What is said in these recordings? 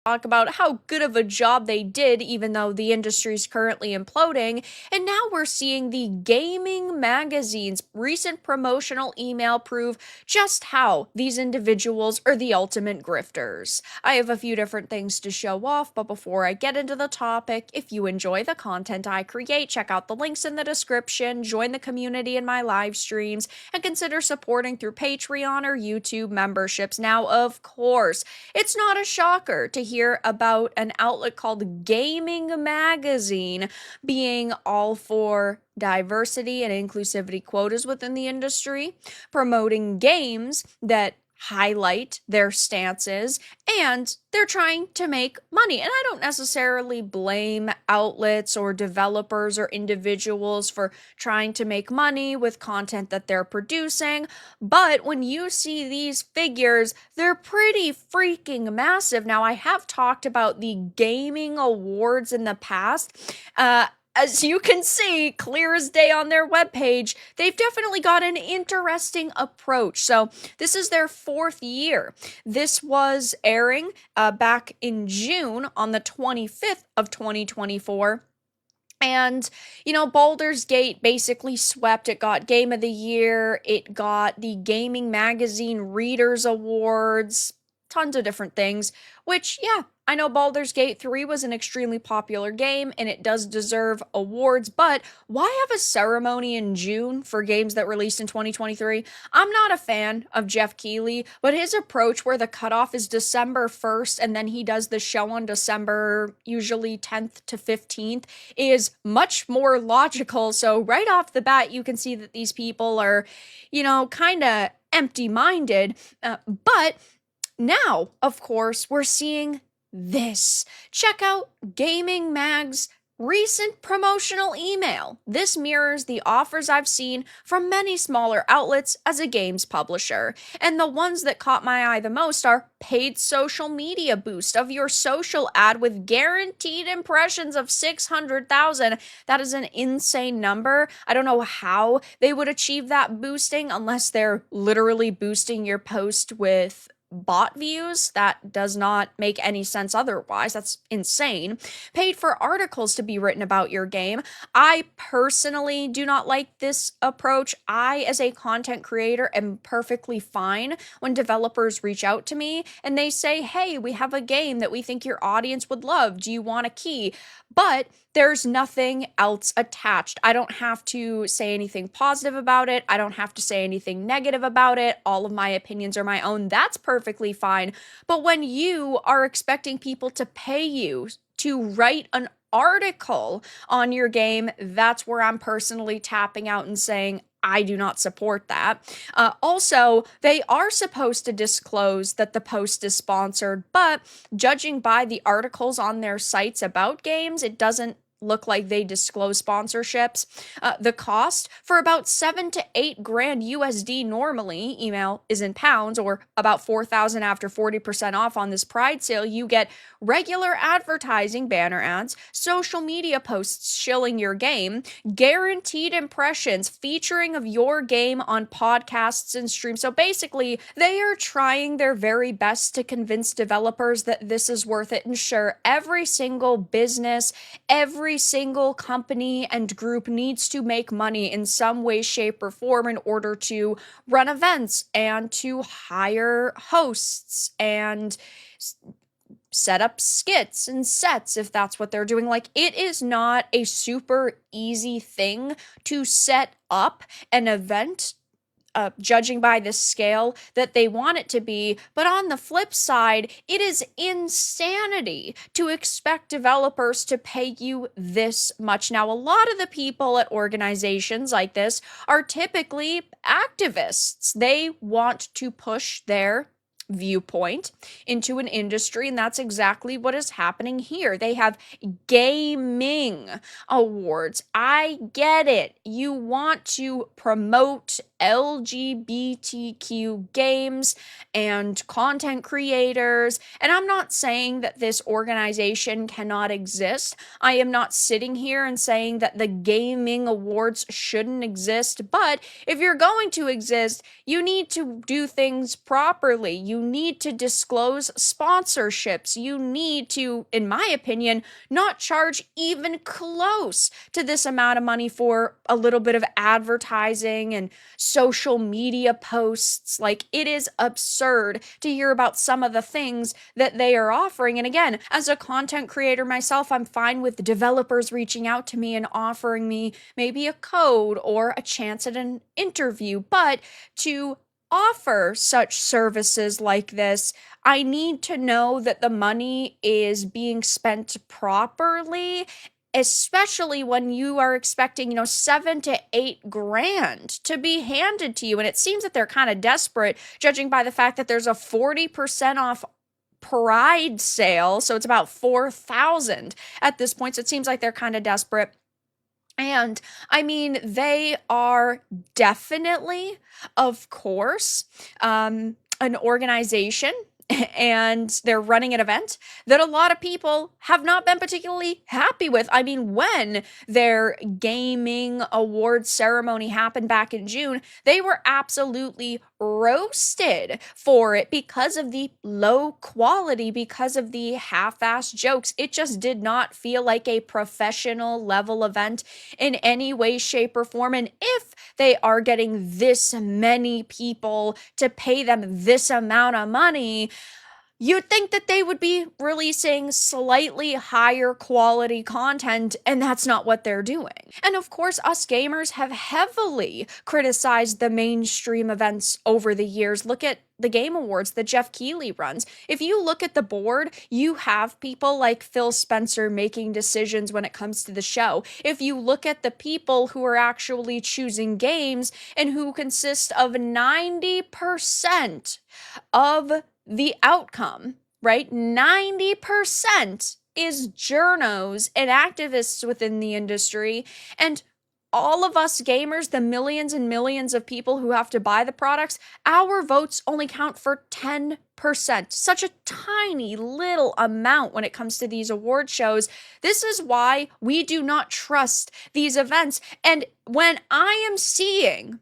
talk about how good of a job they did, even though the industry is currently imploding. And now we're seeing the gaming magazine's recent promotional email prove just how these individuals are the ultimate grifters. I have a few different things to show off, but before I get into the topic, if you enjoy the content I create, check out the links in the description, join the community in my live streams, and consider supporting through Patreon or YouTube memberships. Now, of course, it's not a shocker to hear about an outlet called Gaming Magazine being all for diversity and inclusivity quotas within the industry, promoting games that highlight their stances, and they're trying to make money. And I don't necessarily blame outlets or developers or individuals for trying to make money with content that they're producing, but when you see these figures, they're pretty freaking massive. Now, I have talked about the gaming awards in the past. As you can see, clear as day on their webpage, they've definitely got an interesting approach. So this is their 4th year. This was airing back in June on the 25th of 2024. And, Baldur's Gate basically swept. It got Game of the Year. It got the Gaming Magazine Readers Awards, tons of different things, which, yeah, I know Baldur's Gate 3 was an extremely popular game and it does deserve awards, but why have a ceremony in June for games that released in 2023? I'm not a fan of Jeff Keighley, but his approach where the cutoff is December 1st and then he does the show on December, usually 10th to 15th, is much more logical. So right off the bat, you can see that these people are, kind of empty-minded, but now, of course, we're seeing this. Check out Gaming Mag's recent promotional email. This mirrors the offers I've seen from many smaller outlets as a games publisher. And the ones that caught my eye the most are paid social media boost of your social ad with guaranteed impressions of 600,000. That is an insane number. I don't know how they would achieve that boosting unless they're literally boosting your post with bot views. That does not make any sense otherwise. That's insane. Paid for articles to be written about your game. I personally do not like this approach. I, as a content creator, am perfectly fine when developers reach out to me and they say, hey, we have a game that we think your audience would love. Do you want a key? But there's nothing else attached. I don't have to say anything positive about it. I don't have to say anything negative about it. All of my opinions are my own. That's perfectly fine. But when you are expecting people to pay you to write an article on your game, that's where I'm personally tapping out and saying, I do not support that. Also, they are supposed to disclose that the post is sponsored, but judging by the articles on their sites about games, it doesn't look like they disclose sponsorships. The cost for about 7 to 8 grand USD normally, email is in pounds, or about 4,000 after 40% off on this Pride sale. You get regular advertising, banner ads, social media posts shilling your game, guaranteed impressions featuring of your game on podcasts and streams. So basically, they are trying their very best to convince developers that this is worth it. And sure, every single business, every single company and group needs to make money in some way, shape, or form in order to run events and to hire hosts and set up skits and sets if that's what they're doing. Like, it is not a super easy thing to set up an event, judging by the scale that they want it to be. But on the flip side, it is insanity to expect developers to pay you this much. Now, a lot of the people at organizations like this are typically activists. They want to push their viewpoint into an industry, and that's exactly what is happening here. They have gaming awards. I get it. You want to promote LGBTQ games and content creators, and I'm not saying that this organization cannot exist. I am not sitting here and saying that the gaming awards shouldn't exist, but if you're going to exist, you need to do things properly. You You need to disclose sponsorships. You need to, in my opinion, not charge even close to this amount of money for a little bit of advertising and social media posts. Like, it is absurd to hear about some of the things that they are offering. And again, as a content creator myself, I'm fine with developers reaching out to me and offering me maybe a code or a chance at an interview. But to offer such services like this, I need to know that the money is being spent properly, especially when you are expecting, 7 to 8 grand to be handed to you. And it seems that they're kind of desperate, judging by the fact that there's a 40% off Pride sale. So it's about 4,000 at this point. So it seems like they're kind of desperate. And I mean, they are definitely, of course, an organization, and they're running an event that a lot of people have not been particularly happy with. I mean, when their gaming awards ceremony happened back in June, they were absolutely roasted for it because of the low quality, because of the half-assed jokes. It just did not feel like a professional level event in any way, shape, or form. And if they are getting this many people to pay them this amount of money, you'd think that they would be releasing slightly higher quality content, and that's not what they're doing. And of course, us gamers have heavily criticized the mainstream events over the years. Look at the Game Awards that Jeff Keighley runs. If you look at the board, you have people like Phil Spencer making decisions when it comes to the show. If you look at the people who are actually choosing games and who consist of 90% of the outcome, right? 90% is journos and activists within the industry. And all of us gamers, the millions and millions of people who have to buy the products, our votes only count for 10%. Such a tiny little amount when it comes to these award shows. This is why we do not trust these events. And when I am seeing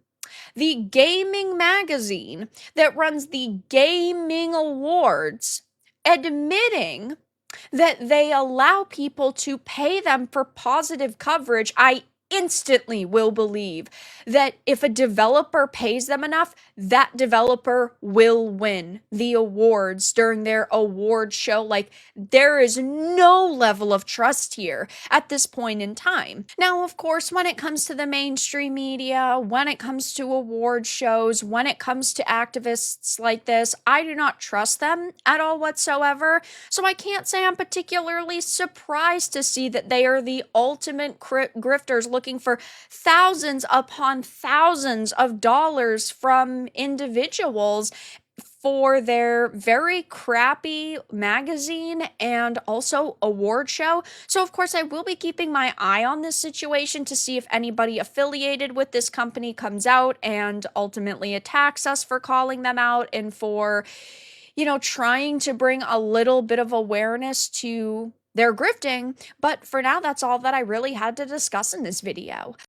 the gaming magazine that runs the gaming awards admitting that they allow people to pay them for positive coverage, I instantly will believe that if a developer pays them enough, that developer will win the awards during their award show. Like, there is no level of trust here at this point in time. Now, of course, when it comes to the mainstream media, when it comes to award shows, when it comes to activists like this, I do not trust them at all whatsoever. So I can't say I'm particularly surprised to see that they are the ultimate grifters looking for thousands upon thousands of dollars from individuals for their very crappy magazine and also award show. So of course I will be keeping my eye on this situation to see if anybody affiliated with this company comes out and ultimately attacks us for calling them out and for, trying to bring a little bit of awareness to their grifting. But for now, that's all that I really had to discuss in this video.